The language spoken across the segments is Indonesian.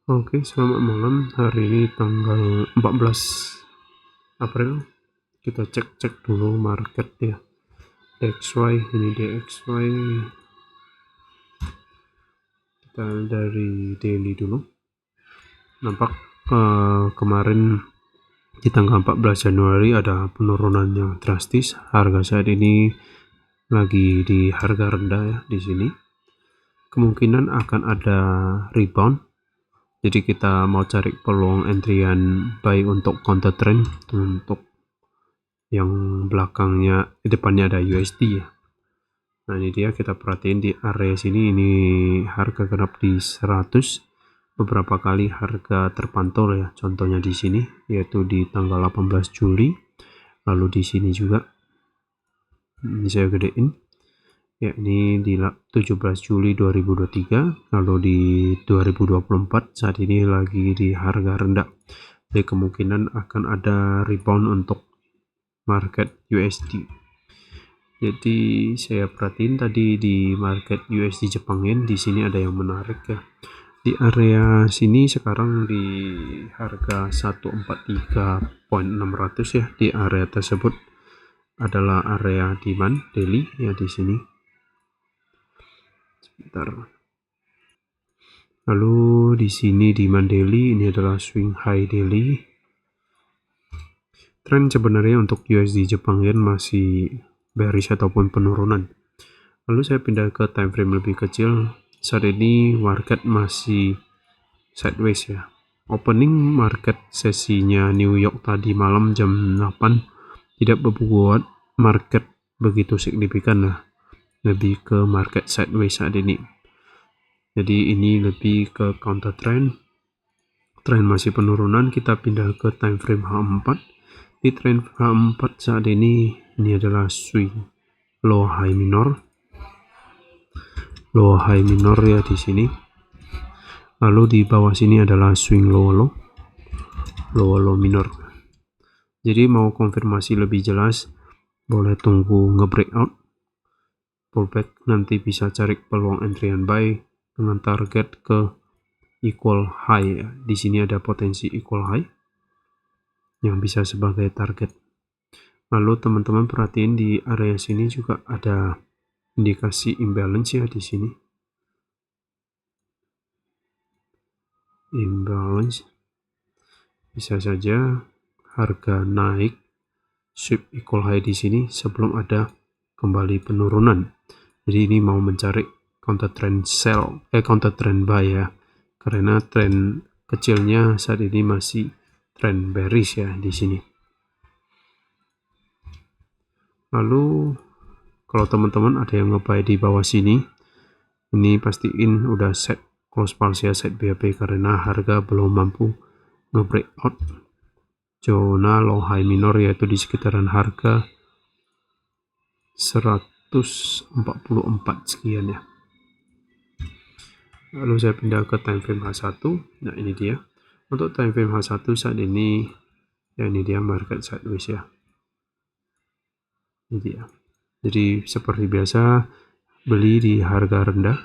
Oke, selamat malam. Hari ini tanggal 14 April. Kita cek dulu market ya. DXY, ini DXY. Kita dari daily dulu. Nampak kemarin di tanggal 14 Januari ada penurunan yang drastis. Harga saat ini lagi di harga rendah ya di sini. Kemungkinan akan ada rebound. Jadi kita mau cari peluang entryan buy untuk counter trend untuk yang belakangnya di depannya ada USD ya. Nah ini dia, kita perhatiin di area sini, ini harga genap di 100 beberapa kali harga terpantau ya, contohnya di sini yaitu di tanggal 18 Juli, lalu di sini juga ini saya gedein ya, ini di 17 Juli 2023, lalu di 2024 saat ini lagi di harga rendah. Jadi kemungkinan akan ada rebound untuk market USD. Jadi saya perhatiin tadi di market USD Jepang Yen, di sini ada yang menarik ya. Di area sini sekarang di harga 143.600 ya. Di area tersebut adalah area demand daily ya di sini. Sebentar. Lalu di sini demand daily, ini adalah swing high daily. Tren sebenarnya untuk USD Jepang Yen masih bearish ataupun penurunan. Lalu saya pindah ke time frame lebih kecil. Saat ini market masih sideways ya. Opening market sesinya New York tadi malam jam 8 tidak membuat market begitu signifikan lah. Lebih ke market sideways saat ini. Jadi ini lebih ke counter trend. Tren masih penurunan, kita pindah ke time frame H4. Di trend H4 saat ini adalah swing low high minor. Low high minor ya di sini. Lalu di bawah sini adalah swing low low minor. Jadi mau konfirmasi lebih jelas, boleh tunggu nge-breakout pullback, nanti bisa cari peluang entry and buy dengan target ke equal high ya. Di sini ada potensi equal high yang bisa sebagai target. Lalu teman-teman perhatiin di area sini juga ada indikasi imbalance ya di sini. Imbalance, bisa saja harga naik sweep equal high di sini sebelum ada kembali penurunan. Jadi ini mau mencari counter trend sell, counter trend buy ya, karena tren kecilnya saat ini masih trend bearish ya di sini. Lalu kalau teman-teman ada yang nge-buy di bawah sini, ini pastiin udah set close partial set BAP karena harga belum mampu nge-breakout zona low high minor, yaitu di sekitaran harga 144 sekian ya. Lalu saya pindah ke time frame H1. Nah ini dia, untuk time frame H1 saat ini ya, ini dia market sideways ya. Ini dia. Jadi seperti biasa, beli di harga rendah,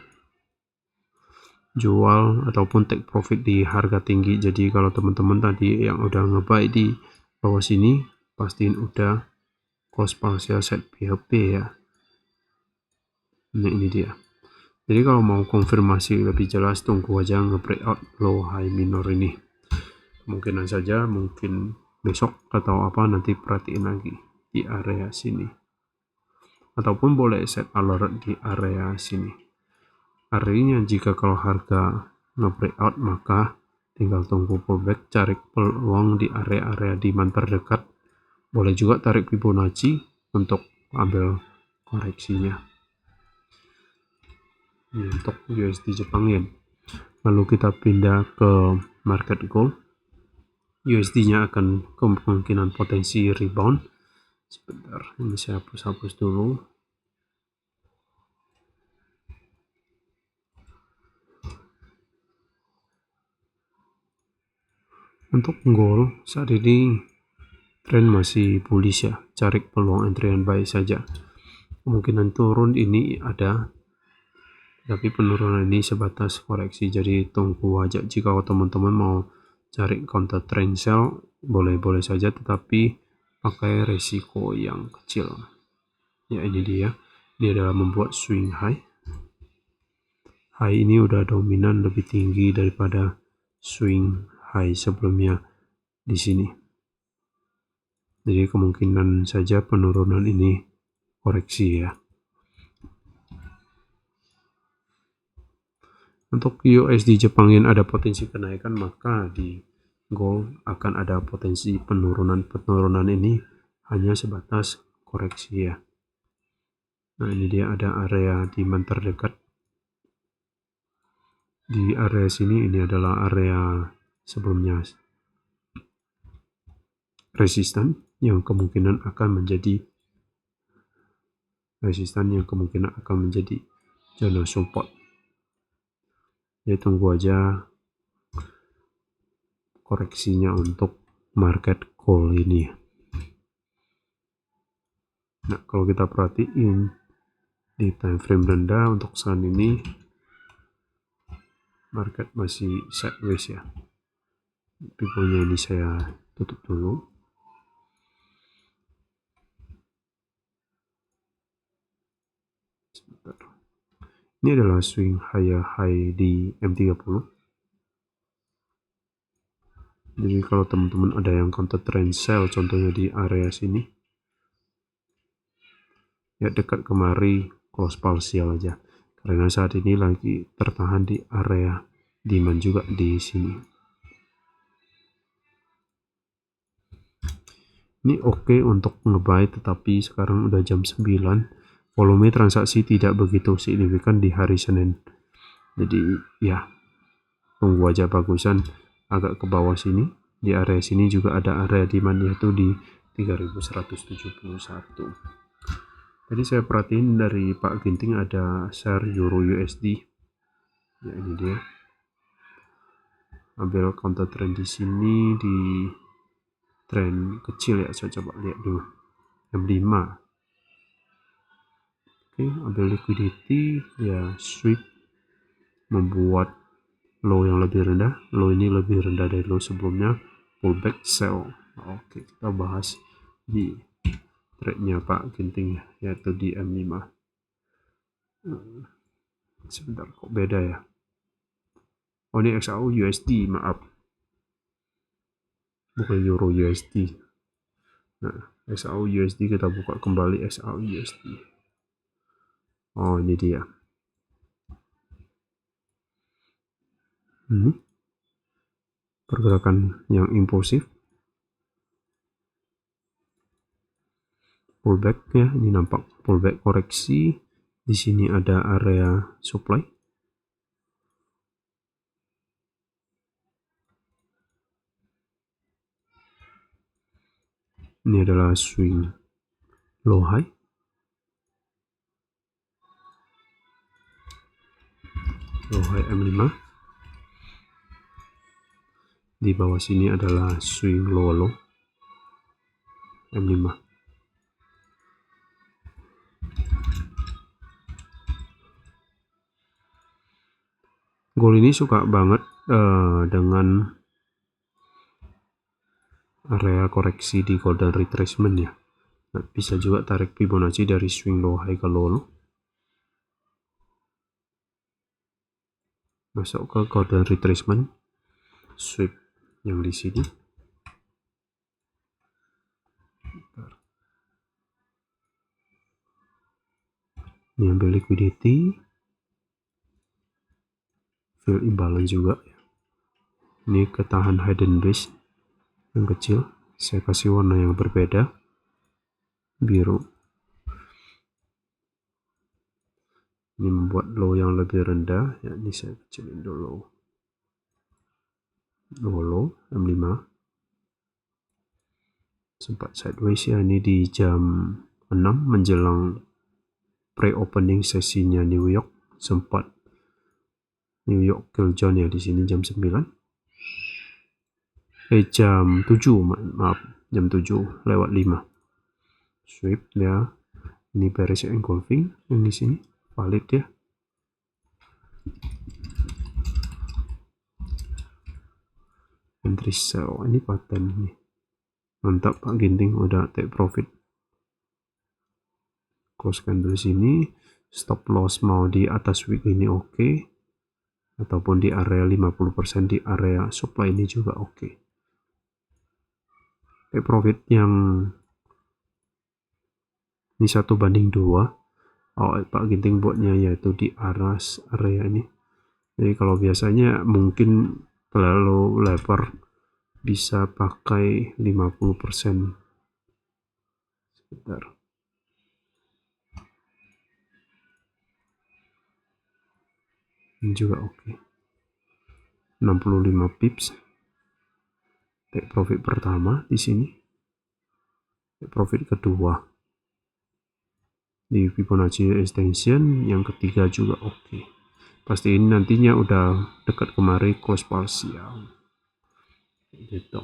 jual ataupun take profit di harga tinggi. Jadi kalau teman-teman tadi yang udah nge-buy di bawah sini, pastiin udah close partial set BHP ya. Nah ini dia. Jadi kalau mau konfirmasi lebih jelas, tunggu aja nge-breakout low high minor ini. Kemungkinan saja mungkin besok atau apa, nanti perhatiin lagi di area sini. Ataupun boleh set alert di area sini. Artinya jika kalau harga nge-breakout, maka tinggal tunggu pullback, cari peluang di area-area demand terdekat. Boleh juga tarik Fibonacci untuk ambil koreksinya. Ini untuk USD Jepang Yen. Lalu kita pindah ke market gold. USD-nya akan kemungkinan potensi rebound. Sebentar, ini saya hapus dulu. Untuk gold saat ini tren masih bullish ya, cari peluang entry and buy saja. Kemungkinan turun ini ada tapi penurunan ini sebatas koreksi, jadi tunggu aja. Jika teman-teman mau cari counter trend sell boleh-boleh saja, tetapi pakai resiko yang kecil. Ya, ini dia, ini adalah membuat swing high. High ini udah dominan lebih tinggi daripada swing high sebelumnya di sini. Jadi kemungkinan saja penurunan ini koreksi ya. Untuk USD Jepang Yen ada potensi kenaikan, maka di gold akan ada potensi penurunan. Penurunan ini hanya sebatas koreksi ya. Nah, ini dia ada area demand terdekat. Di area sini, ini adalah area sebelumnya resistan yang kemungkinan akan menjadi zona support. Ya, tunggu aja koreksinya untuk market gold ini. Nah, kalau kita perhatiin di time frame rendah untuk saat ini market masih sideways ya. Pokoknya ini saya tutup dulu. Sebentar. Ini adalah swing high di M30. Jadi kalau teman-teman ada yang counter trend sell contohnya di area sini, ya dekat kemari close partial aja, karena saat ini lagi tertahan di area demand juga di sini. Ini oke untuk nge-buy, tetapi sekarang udah jam 9, volume transaksi tidak begitu signifikan di hari Senin. Jadi ya, tunggu aja bagusan agak ke bawah sini. Di area sini juga ada area demand, yaitu di 3171. Jadi saya perhatiin dari Pak Ginting ada share Euro USD. Ya, ini dia. Ambil counter trend di sini di trend kecil ya, saya coba lihat dulu. M5. Oke, ambil liquidity ya, sweep membuat low yang lebih rendah. Low ini lebih rendah dari low sebelumnya, pullback sell. Oke, kita bahas di trade-nya Pak Ginting ya, yaitu di M5. Sebentar, kok beda ya? Oh, ini XAU USD, maaf, bukan Euro USD. Nah, XAU USD kita buka kembali XAU USD. Oh, ini dia. Ini pergerakan yang impulsif, pullback ya. Ini nampak pullback koreksi. Di sini ada area supply. Ini adalah swing low high. Low high M5. Di bawah sini adalah swing low low M5. Gold ini suka banget dengan area koreksi di golden retracement ya. Nah, bisa juga tarik Fibonacci dari swing low high ke low low, masuk ke golden retracement, sweep yang di sini. Ini ambil liquidity, fill imbalance juga. Ini ketahan hidden base yang kecil, saya kasih warna yang berbeda, biru. Ini membuat low yang lebih rendah, ya, ini saya kecilin dulu. Low M5 sempat sideways ya, ini di jam 6 menjelang pre-opening sesinya New York, sempat New York kill zone ya di sini jam 9. Jam 7, maaf, jam 7 lewat 5. Sweep ya. Ini bearish engulfing yang di sini valid ya. entry sell ini paten ini. Mantap Pak Ginting, udah take profit. Close candle sini, stop loss mau di atas wick ini oke, ataupun di area 50% di area supply ini juga oke. Take profit yang ini 1/2. Pak Ginting buatnya yaitu di area ini. Jadi kalau biasanya mungkin terlalu lebar bisa pakai 50%. Sebentar. Ini juga oke. 65 pips. Take profit pertama di sini. Take profit kedua di Fibonacci extension, yang ketiga juga oke. Pasti ini nantinya udah dekat kemari close parsial. Gitu.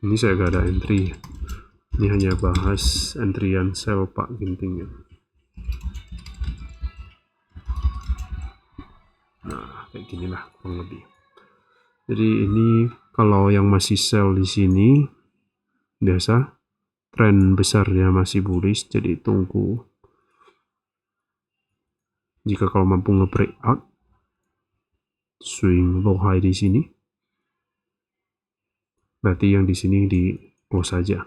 Ini saya gak ada entry. Ini hanya bahas entryan sell Pak Ginting ya. Nah, kayak ginilah kurang lebih. Jadi ini kalau yang masih sell di sini biasa tren besar ya, masih bullish, jadi tunggu. Jika kalau mampu nge-breakout swing low high di sini, berarti yang di sini di close saja.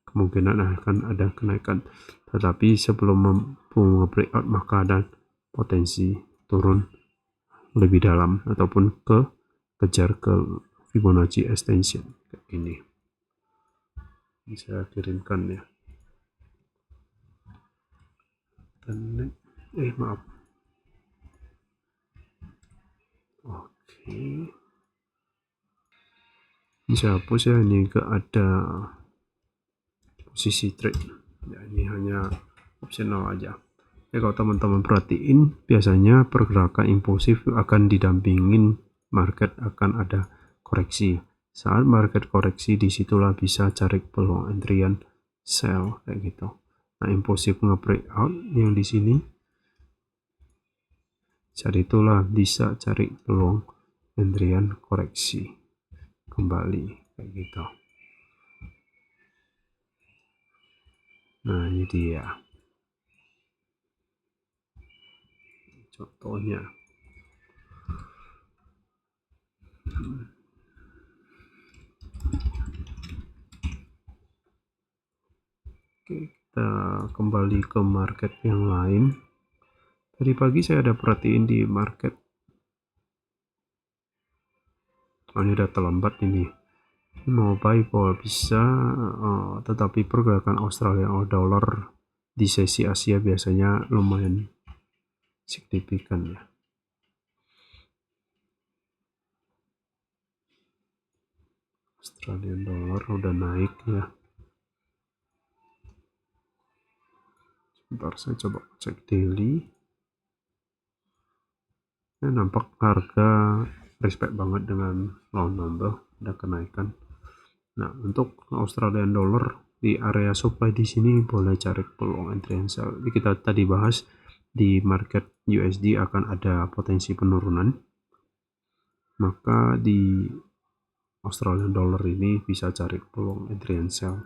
Kemungkinan akan ada kenaikan. Tetapi sebelum mampu nge-breakout maka ada potensi turun lebih dalam ataupun kejar ke Fibonacci extension kayak gini. Ini saya kirimkan ya. Dan maaf. Oke. Ini saya hapus ya, ini gak ada posisi trade. Ya, ini hanya optional aja. Ya, kalau teman-teman perhatiin, biasanya pergerakan impulsif akan didampingin market akan ada koreksi. Saat market koreksi, disitulah bisa cari peluang entryan sell kayak gitu. Nah, impulsif nge-breakout yang di sini, jadi itulah bisa cari peluang entryan koreksi kembali kayak gitu. Nah, ini dia contohnya. Oke, kita kembali ke market yang lain. Tadi pagi saya ada perhatiin di market. Ini udah terlambat ini. Mau buy ball bisa, tetapi pergerakan Australia dollar di sesi Asia biasanya lumayan signifikan ya. Australian dollar udah naik ya. Sebentar saya coba cek daily. Nampak harga respect banget dengan lawan number, ada kenaikan. Nah, untuk Australian dollar di area supply di sini boleh cari peluang entry and sell. Jadi kita tadi bahas di market USD akan ada potensi penurunan, maka di Australian dollar ini bisa cari peluang entry and sell.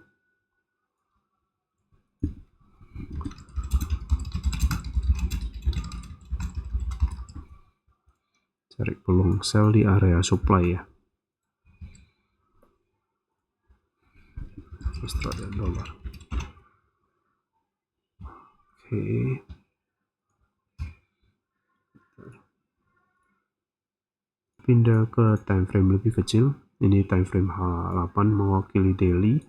Cari peluang sell di area supply ya. Australian dollar. Oke. Pindah ke time frame lebih kecil. Ini time frame H8 mewakili daily.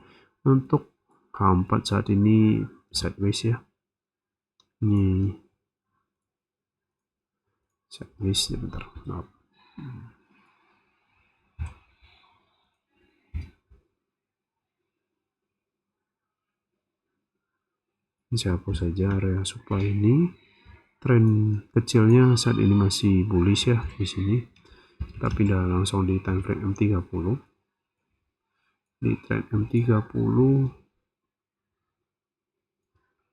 Untuk H4 saat ini sideways ya. Ini sideways ya, bentar. Maaf. Saya hapus saja area supply ini. Tren kecilnya saat ini masih bullish ya di sini. Kita pindah langsung di time frame M30. di trend M30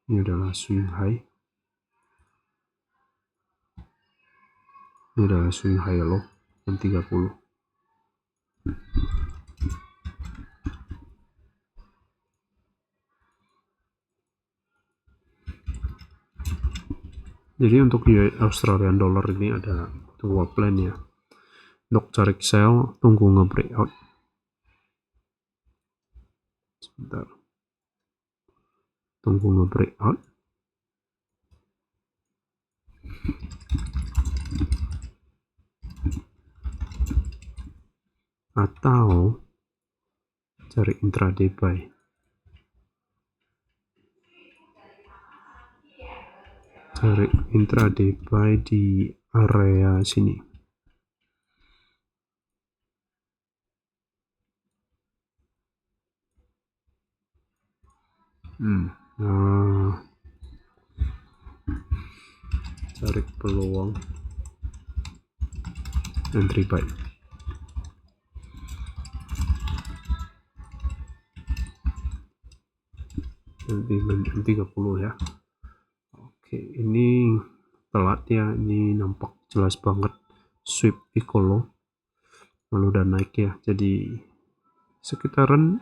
ini adalah swing high, ini adalah swing high low M30. Jadi untuk Australian dollar ini ada dua plan ya. Untuk cari sell tunggu nge-breakout. Sebentar. Tunggu nge-breakout. Atau cari intraday buy. Cari intraday buy di area sini. Cari peluang entry buy. Nanti 30 ya. Oke, ini telat ya, ini nampak jelas banget sweep Piccolo lalu udah naik ya. Jadi sekitaran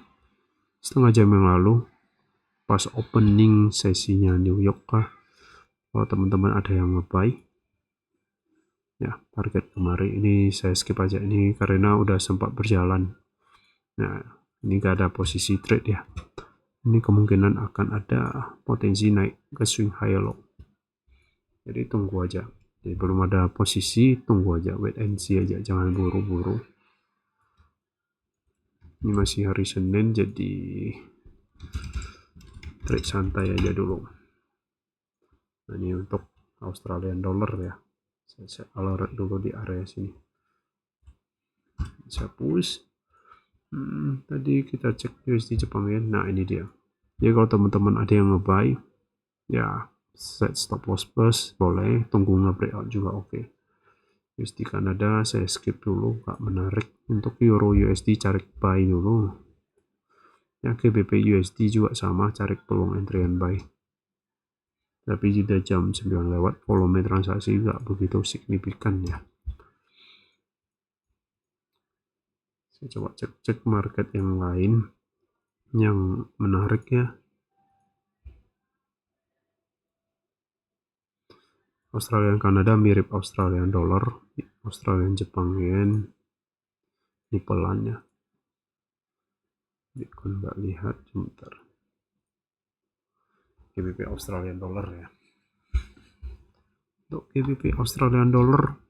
setengah jam yang lalu pas opening sesinya New York kah, kalau teman-teman ada yang nge-buy ya, target kemarin ini saya skip aja ini karena udah sempat berjalan. Nah, ini gak ada posisi trade ya, ini kemungkinan akan ada potensi naik ke swing high low, jadi tunggu aja. Jadi belum ada posisi, tunggu aja, wait and see aja, jangan buru-buru. Ini masih hari Senin, jadi trade santai aja dulu. Nah, ini untuk Australian dollar ya, saya alert dulu di area sini, saya push. Tadi kita cek USD Jepang Yen. Nah, ini dia. Jadi kalau teman-teman ada yang nge-buy ya, set stop loss plus boleh, tunggu nge-breakout juga oke. USD Kanada saya skip dulu, gak menarik. Untuk Euro USD cari buy dulu ya. GBP USD juga sama, cari peluang entry and buy, tapi sudah jam 9 lewat, volume transaksi gak begitu signifikan ya. Saya coba cek market yang lain yang menarik ya. Australian Kanada mirip Australian dollar, Australian Jepang Yen ini pelan ya. Bitcoin nggak lihat, sebentar. GBP Australian dollar ya. Untuk GBP Australian dollar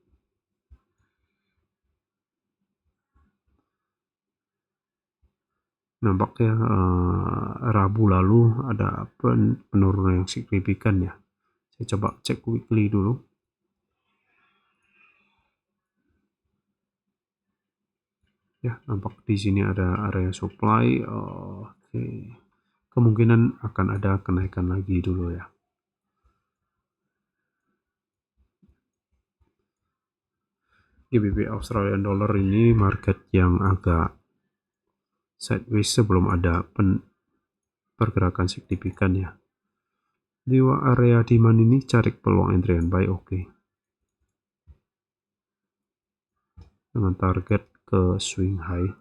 nampaknya Rabu lalu ada penurunan yang signifikan ya. Saya coba cek weekly dulu. Ya, nampak di sini ada area supply. Oke. Kemungkinan akan ada kenaikan lagi dulu ya. GBP Australian dollar ini market yang agak sideways sebelum ada pergerakan signifikan ya. Di area demand ini cari peluang entry and buy oke. Dengan target ke swing high.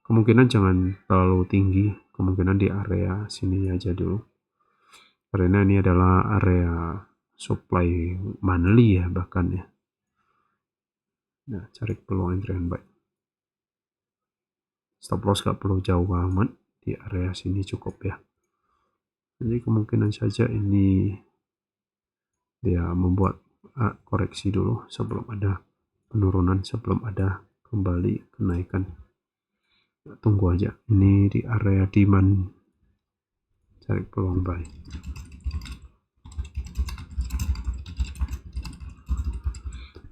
Kemungkinan jangan terlalu tinggi, kemungkinan di area sini aja dulu. Karena ini adalah area supply monthly ya bahkan ya. Nah, cari peluang entry and buy. Stop loss gak perlu jauh amat, di area sini cukup ya. Jadi kemungkinan saja ini dia membuat koreksi dulu sebelum ada penurunan, sebelum ada kembali kenaikan. Tunggu aja, ini di area demand, cari peluang buy.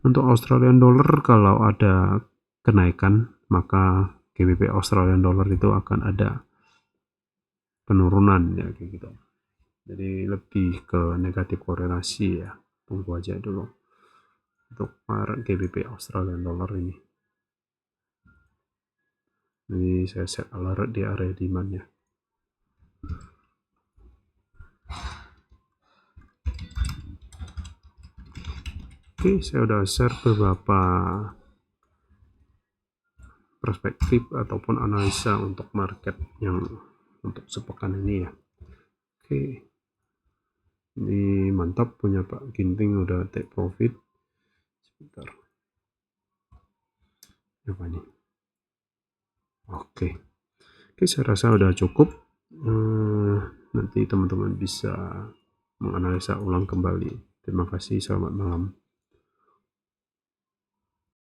Untuk Australian dollar kalau ada kenaikan, maka GBP Australian dollar itu akan ada penurunan ya kayak gitu. Jadi lebih ke negatif korelasi ya. Tunggu aja dulu untuk GBP Australian dollar ini. Ini saya set alert di area demand ya. Oke, saya udah share beberapa perspektif ataupun analisa untuk market yang untuk sepekan ini ya. Oke, ini mantap punya Pak Ginting, udah take profit. Sebentar, apa nih? Oke, saya rasa udah cukup. Nanti teman-teman bisa menganalisa ulang kembali. Terima kasih, selamat malam.